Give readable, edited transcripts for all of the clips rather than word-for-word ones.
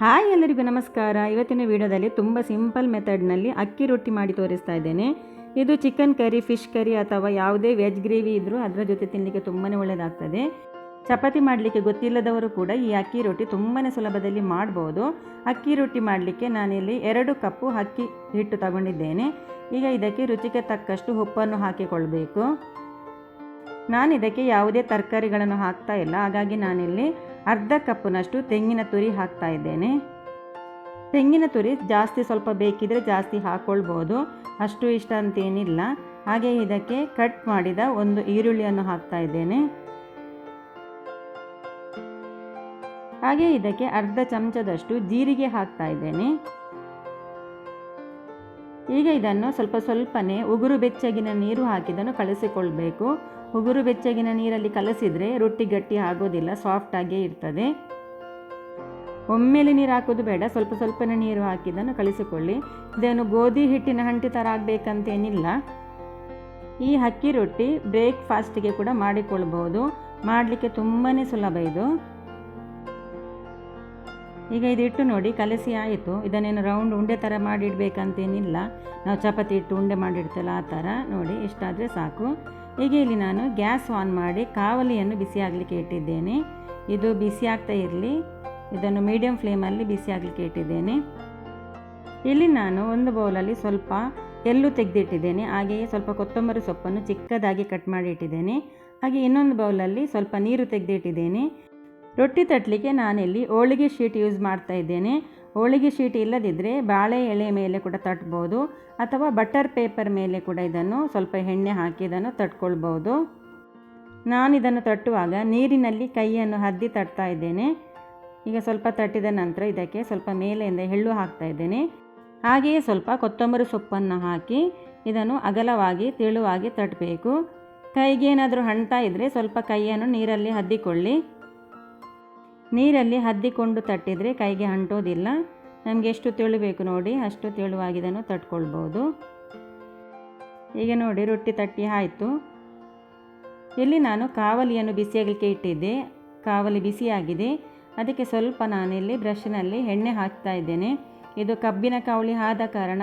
Hi ಎಲ್ಲರಿಗೂ ನಮಸ್ಕಾರ. ಇವತ್ತಿನ ವಿಡಿಯೋದಲ್ಲಿ ತುಂಬ ಸಿಂಪಲ್ ಮೆಥಡ್ನಲ್ಲಿ ಅಕ್ಕಿ ರೊಟ್ಟಿ ಮಾಡಿ ತೋರಿಸ್ತಾ ಇದ್ದೇನೆ. ಇದು ಚಿಕನ್ ಕರಿ, ಫಿಶ್ ಕರಿ ಅಥವಾ ಯಾವುದೇ ವೆಜ್ ಗ್ರೇವಿ ಇದ್ದರೂ ಅದರ ಜೊತೆ ತಿನ್ನಲಿಕ್ಕೆ ತುಂಬಾ ಒಳ್ಳೆಯದಾಗ್ತದೆ. ಚಪಾತಿ ಮಾಡಲಿಕ್ಕೆ ಗೊತ್ತಿಲ್ಲದವರು ಕೂಡ ಈ ಅಕ್ಕಿ ರೊಟ್ಟಿ ತುಂಬಾ ಸುಲಭದಲ್ಲಿ ಮಾಡ್ಬೋದು. ಅಕ್ಕಿ ರೊಟ್ಟಿ ಮಾಡಲಿಕ್ಕೆ ನಾನಿಲ್ಲಿ 2 ಕಪ್ಪು ಅಕ್ಕಿ ಹಿಟ್ಟು ತಗೊಂಡಿದ್ದೇನೆ. ಈಗ ಇದಕ್ಕೆ ರುಚಿಗೆ ತಕ್ಕಷ್ಟು ಉಪ್ಪನ್ನು ಹಾಕಿಕೊಳ್ಬೇಕು. ನಾನು ಇದಕ್ಕೆ ಯಾವುದೇ ತರಕಾರಿಗಳನ್ನು ಹಾಕ್ತಾ ಇಲ್ಲ, ಹಾಗಾಗಿ ನಾನಿಲ್ಲಿ ಅರ್ಧ ಕಪ್ನಷ್ಟು ತೆಂಗಿನ ತುರಿ ಹಾಕ್ತಾ ಇದ್ದೇನೆ. ತೆಂಗಿನ ತುರಿ ಜಾಸ್ತಿ ಸ್ವಲ್ಪ ಬೇಕಿದ್ರೆ ಜಾಸ್ತಿ ಹಾಕ್ಕೊಳ್ಬೋದು, ಅಷ್ಟು ಇಷ್ಟ ಅಂತೇನಿಲ್ಲ. ಹಾಗೆ ಇದಕ್ಕೆ ಕಟ್ ಮಾಡಿದ ಒಂದು ಈರುಳ್ಳಿಯನ್ನು ಹಾಕ್ತಾ ಇದ್ದೇನೆ. ಹಾಗೆ ಇದಕ್ಕೆ ಅರ್ಧ ಚಮಚದಷ್ಟು ಜೀರಿಗೆ ಹಾಕ್ತಾ ಇದ್ದೇನೆ. ಈಗ ಇದನ್ನು ಸ್ವಲ್ಪನೇ ಉಗುರು ಬೆಚ್ಚಗಿನ ನೀರು ಹಾಕಿದನ್ನು ಕಲಸಿಕೊಳ್ಬೇಕು. ಉಗುರು ಬೆಚ್ಚಗಿನ ನೀರಲ್ಲಿ ಕಲಸಿದರೆ ರೊಟ್ಟಿ ಗಟ್ಟಿ ಆಗೋದಿಲ್ಲ, ಸಾಫ್ಟಾಗೇ ಇರ್ತದೆ. ಒಮ್ಮೆಲೆ ನೀರು ಹಾಕೋದು ಬೇಡ, ಸ್ವಲ್ಪನೇ ನೀರು ಹಾಕಿದನ್ನು ಕಲಿಸಿಕೊಳ್ಳಿ. ಇದನ್ನು ಗೋಧಿ ಹಿಟ್ಟಿನ ಹಂಟಿ ಥರ ಆಗಬೇಕಂತೇನಿಲ್ಲ. ಈ ಅಕ್ಕಿ ರೊಟ್ಟಿ ಬ್ರೇಕ್ಫಾಸ್ಟಿಗೆ ಕೂಡ ಮಾಡಿಕೊಳ್ಬೋದು, ಮಾಡಲಿಕ್ಕೆ ತುಂಬಾ ಸುಲಭ ಇದು. ಈಗ ಇದು ಇಟ್ಟು ನೋಡಿ ಕಲಸಿ ಆಯಿತು. ಇದನ್ನೇನು ರೌಂಡ್ ಉಂಡೆ ಥರ ಮಾಡಿಡಬೇಕಂತೇನಿಲ್ಲ, ನಾವು ಚಪಾತಿ ಇಟ್ಟು ಉಂಡೆ ಮಾಡಿಡ್ತೇವಲ್ಲ ಆ ಥರ. ನೋಡಿ ಇಷ್ಟಾದರೆ ಸಾಕು. ಈಗ ಇಲ್ಲಿ ನಾನು ಗ್ಯಾಸ್ ಆನ್ ಮಾಡಿ ಕಾವಲಿಯನ್ನು ಬಿಸಿ ಆಗಲಿಕ್ಕೆ ಇಟ್ಟಿದ್ದೇನೆ. ಇದು ಬಿಸಿ ಆಗ್ತಾ ಇರಲಿ, ಇದನ್ನು ಮೀಡಿಯಮ್ ಫ್ಲೇಮಲ್ಲಿ ಬಿಸಿ ಆಗಲಿಕ್ಕೆ ಇಟ್ಟಿದ್ದೇನೆ. ಇಲ್ಲಿ ನಾನು ಒಂದು ಬೌಲಲ್ಲಿ ಸ್ವಲ್ಪ ಎಳ್ಳು ತೆಗೆದಿಟ್ಟಿದ್ದೇನೆ, ಹಾಗೆಯೇ ಸ್ವಲ್ಪ ಕೊತ್ತಂಬರಿ ಸೊಪ್ಪನ್ನು ಚಿಕ್ಕದಾಗಿ ಕಟ್ ಮಾಡಿ ಇಟ್ಟಿದ್ದೇನೆ. ಹಾಗೆ ಇನ್ನೊಂದು ಬೌಲಲ್ಲಿ ಸ್ವಲ್ಪ ನೀರು ತೆಗೆದಿಟ್ಟಿದ್ದೇನೆ. ರೊಟ್ಟಿ ತಟ್ಟಲಿಕ್ಕೆ ನಾನಿಲ್ಲಿ ಹೋಳಿಗೆ ಶೀಟ್ ಯೂಸ್ ಮಾಡ್ತಾ ಇದ್ದೇನೆ. ಹೋಳಿಗೆ ಶೀಟ್ ಇಲ್ಲದಿದ್ದರೆ ಬಾಳೆ ಎಳೆ ಮೇಲೆ ಕೂಡ ತಟ್ಬೋದು, ಅಥವಾ ಬಟರ್ ಪೇಪರ್ ಮೇಲೆ ಕೂಡ ಇದನ್ನು ಸ್ವಲ್ಪ ಎಣ್ಣೆ ಹಾಕಿ ಇದನ್ನು ತಟ್ಕೊಳ್ಬೋದು. ನಾನು ಇದನ್ನು ತಟ್ಟುವಾಗ ನೀರಿನಲ್ಲಿ ಕೈಯನ್ನು ಅದ್ದಿ ತಟ್ತಾ ಇದ್ದೇನೆ. ಈಗ ಸ್ವಲ್ಪ ತಟ್ಟಿದ ನಂತರ ಇದಕ್ಕೆ ಸ್ವಲ್ಪ ಮೇಲೆಯಿಂದ ಎಳ್ಳು ಹಾಕ್ತಾ ಇದ್ದೇನೆ. ಹಾಗೆಯೇ ಸ್ವಲ್ಪ ಕೊತ್ತಂಬರಿ ಸೊಪ್ಪನ್ನು ಹಾಕಿ ಇದನ್ನು ಅಗಲವಾಗಿ ತೆಳುವಾಗಿ ತಟ್ಟಬೇಕು. ಕೈಗೆ ಏನಾದರೂ ಅಂಟ್ತಾ ಇದ್ದರೆ ಸ್ವಲ್ಪ ಕೈಯನ್ನು ನೀರಲ್ಲಿ ಅದ್ದಿಕೊಳ್ಳಿ. ನೀರಲ್ಲಿ ಅದ್ದಿಕೊಂಡು ತಟ್ಟಿದರೆ ಕೈಗೆ ಅಂಟೋದಿಲ್ಲ. ನಮಗೆ ಎಷ್ಟು ತೆಳುಬೇಕು ನೋಡಿ, ಅಷ್ಟು ತೆಳುವಾಗಿ ಇದನ್ನು ತಟ್ಕೊಳ್ಬೋದು. ಈಗ ನೋಡಿ ರೊಟ್ಟಿ ತಟ್ಟಿ ಆಯಿತು. ಇಲ್ಲಿ ನಾನು ಕಾವಲಿಯನ್ನು ಬಿಸಿಯಾಗಲಿಕ್ಕೆ ಇಟ್ಟಿದ್ದೆ. ಕಾವಲಿ ಬಿಸಿಯಾಗಿದೆ, ಅದಕ್ಕೆ ಸ್ವಲ್ಪ ನಾನಿಲ್ಲಿ ಬ್ರಷ್ನಲ್ಲಿ ಎಣ್ಣೆ ಹಾಕ್ತಾ ಇದ್ದೇನೆ. ಇದು ಕಬ್ಬಿನ ಕಾವಲಿ ಆದ ಕಾರಣ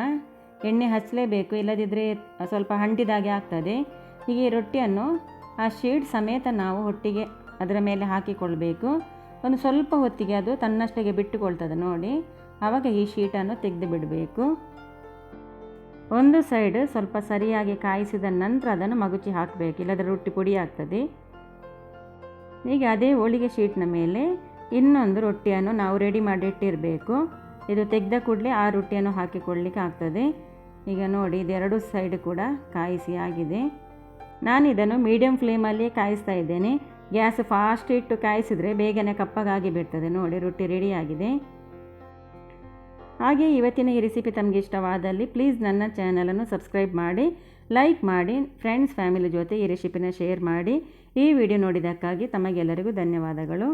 ಎಣ್ಣೆ ಹಚ್ಚಲೇಬೇಕು, ಇಲ್ಲದಿದ್ದರೆ ಸ್ವಲ್ಪ ಅಂಟಿದಾಗೆ ಆಗ್ತದೆ. ಹೀಗೆ ರೊಟ್ಟಿಯನ್ನು ಆ ಶೀಟ್ ಸಮೇತ ನಾವು ಒಟ್ಟಿಗೆ ಅದರ ಮೇಲೆ ಹಾಕಿಕೊಳ್ಬೇಕು. ಒಂದು ಸ್ವಲ್ಪ ಹೊತ್ತಿಗೆ ಅದು ತನ್ನಷ್ಟಕ್ಕೆ ಬಿಟ್ಟುಕೊಳ್ತದೆ ನೋಡಿ, ಆವಾಗ ಈ ಶೀಟನ್ನು ತೆಗೆದು ಬಿಡಬೇಕು. ಒಂದು ಸೈಡ್ ಸ್ವಲ್ಪ ಸರಿಯಾಗಿ ಕಾಯಿಸಿದ ನಂತರ ಅದನ್ನು ಮಗುಚಿ ಹಾಕಬೇಕು, ಇಲ್ಲದ್ರೆ ರೊಟ್ಟಿ ಪುಡಿ ಆಗ್ತದೆ. ಈಗ ಅದೇ ಹೋಳಿಗೆ ಶೀಟ್ನ ಮೇಲೆ ಇನ್ನೊಂದು ರೊಟ್ಟಿಯನ್ನು ನಾವು ರೆಡಿ ಮಾಡಿ ಇಟ್ಟಿರಬೇಕು. ಇದು ತೆಗೆದ ಕೂಡಲೇ ಆ ರೊಟ್ಟಿಯನ್ನು ಹಾಕಿಕೊಳ್ಳಲಿಕ್ಕೆ ಆಗ್ತದೆ. ಈಗ ನೋಡಿ ಇದೆರಡು ಸೈಡ್ ಕೂಡ ಕಾಯಿಸಿ ಆಗಿದೆ. ನಾನು ಇದನ್ನು ಮೀಡಿಯಮ್ ಫ್ಲೇಮಲ್ಲಿ ಕಾಯಿಸ್ತಾ ಇದ್ದೇನೆ. ಗ್ಯಾಸ್ ಫಾಸ್ಟ್ ಇಟ್ಟು ಕಾಯಿಸಿದರೆ ಬೇಗನೆ ಕಪ್ಪಗಾಗಿ ಬಿಡ್ತದೆ. ನೋಡಿ ರೊಟ್ಟಿ ರೆಡಿಯಾಗಿದೆ. ಹಾಗೆ ಇವತ್ತಿನ ಈ ರೆಸಿಪಿ ತಮಗೆ ಇಷ್ಟವಾದಲ್ಲಿ ಪ್ಲೀಸ್ ನನ್ನ ಚಾನಲನ್ನು ಸಬ್ಸ್ಕ್ರೈಬ್ ಮಾಡಿ, ಲೈಕ್ ಮಾಡಿ, ಫ್ರೆಂಡ್ಸ್ ಫ್ಯಾಮಿಲಿ ಜೊತೆ ಈ ರೆಸಿಪಿನ ಶೇರ್ ಮಾಡಿ. ಈ ವಿಡಿಯೋ ನೋಡಿದ್ದಕ್ಕಾಗಿ ತಮಗೆಲ್ಲರಿಗೂ ಧನ್ಯವಾದಗಳು.